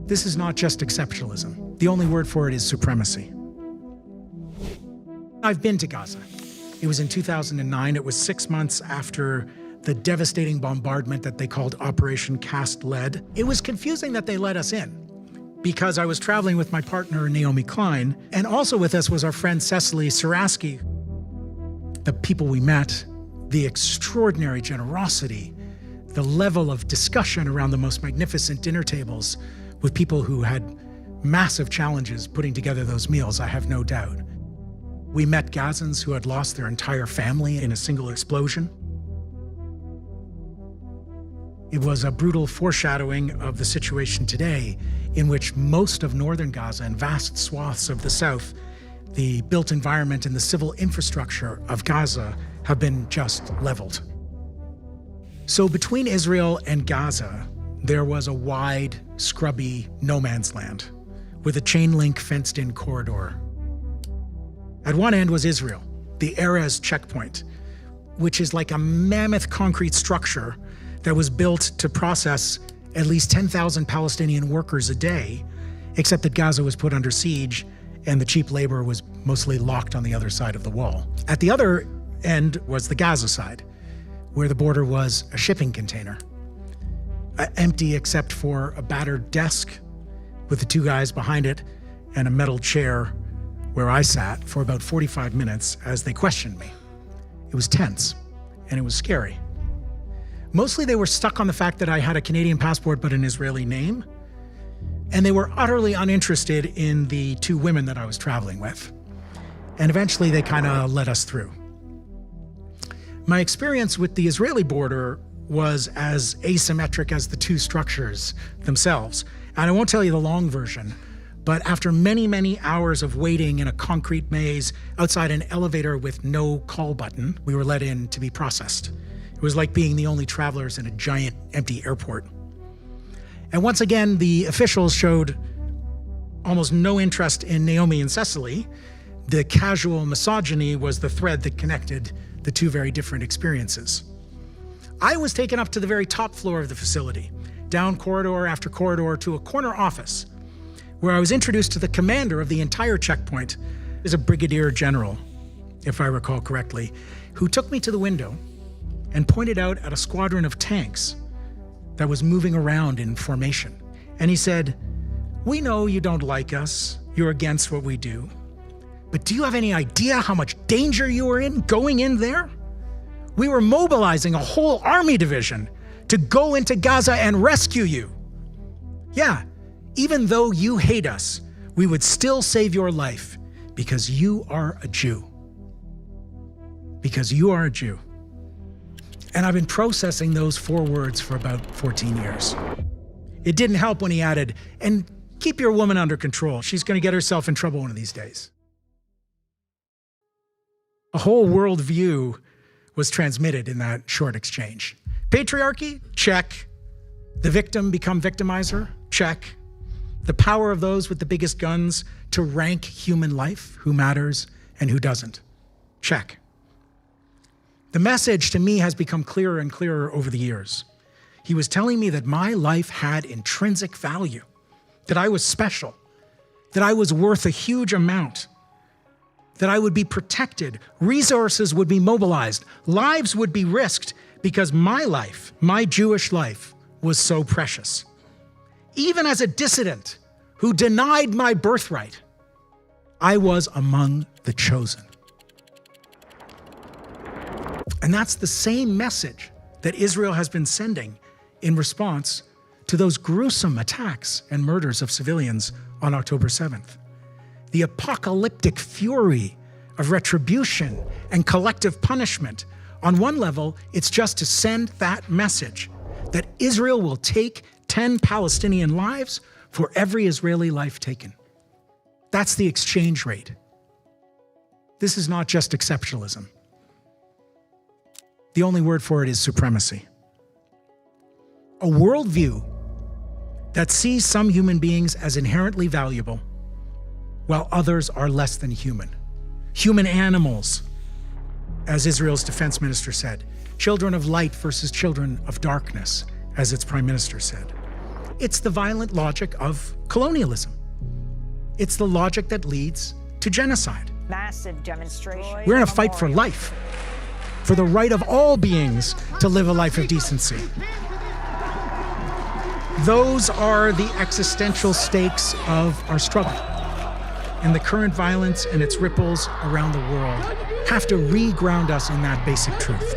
This is not just exceptionalism. The only word for it is supremacy. I've been to Gaza. It was in 2009. It was 6 months after the devastating bombardment that they called Operation Cast Lead. It was confusing that they let us in because I was traveling with my partner, Naomi Klein, and also with us was our friend Cecily Saraski. The people we met, the extraordinary generosity, the level of discussion around the most magnificent dinner tables with people who had massive challenges putting together those meals, I have no doubt. We met Gazans who had lost their entire family in a single explosion. It was a brutal foreshadowing of the situation today in which most of northern Gaza and vast swaths of the south, the built environment and the civil infrastructure of Gaza have been just leveled. So between Israel and Gaza, there was a wide, scrubby no man's land with a chain link fenced in corridor. At one end was Israel, the Erez checkpoint, which is like a mammoth concrete structure that was built to process at least 10,000 Palestinian workers a day, except that Gaza was put under siege and the cheap labor was mostly locked on the other side of the wall. At the other end was the Gaza side, where the border was a shipping container, empty except for a battered desk with the two guys behind it and a metal chair where I sat for about 45 minutes as they questioned me. It was tense and it was scary. Mostly they were stuck on the fact that I had a Canadian passport but an Israeli name, and they were utterly uninterested in the two women that I was traveling with. And eventually they kind of let us through. My experience with the Israeli border was as asymmetric as the two structures themselves. And I won't tell you the long version, but after many, many hours of waiting in a concrete maze outside an elevator with no call button, we were let in to be processed. It was like being the only travelers in a giant empty airport. And once again, the officials showed almost no interest in Naomi and Cecily. The casual misogyny was the thread that connected the two very different experiences. I was taken up to the very top floor of the facility, down corridor after corridor to a corner office, where I was introduced to the commander of the entire checkpoint, is a brigadier general, if I recall correctly, who took me to the window and pointed out at a squadron of tanks that was moving around in formation. And he said, "We know you don't like us, you're against what we do, but do you have any idea how much danger you were in going in there? We were mobilizing a whole army division to go into Gaza and rescue you. Yeah, even though you hate us, we would still save your life because you are a Jew. Because you are a Jew." And I've been processing those 4 words for about 14 years. It didn't help when he added, "And keep your woman under control. She's going to get herself in trouble one of these days." A whole worldview was transmitted in that short exchange. Patriarchy? Check. The victim become victimizer? Check. The power of those with the biggest guns to rank human life, who matters and who doesn't? Check. The message to me has become clearer and clearer over the years. He was telling me that my life had intrinsic value, that I was special, that I was worth a huge amount, that I would be protected, resources would be mobilized, lives would be risked because my life, my Jewish life, was so precious. Even as a dissident who denied my birthright, I was among the chosen. And that's the same message that Israel has been sending in response to those gruesome attacks and murders of civilians on October 7th. The apocalyptic fury of retribution and collective punishment. On one level, it's just to send that message that Israel will take 10 Palestinian lives for every Israeli life taken. That's the exchange rate. This is not just exceptionalism. The only word for it is supremacy. A worldview that sees some human beings as inherently valuable, while others are less than human. Human animals, as Israel's defense minister said. Children of light versus children of darkness, as its prime minister said. It's the violent logic of colonialism. It's the logic that leads to genocide. Massive demonstration. We're in a fight for life, for the right of all beings to live a life of decency. Those are the existential stakes of our struggle. And the current violence and its ripples around the world have to re-ground us in that basic truth.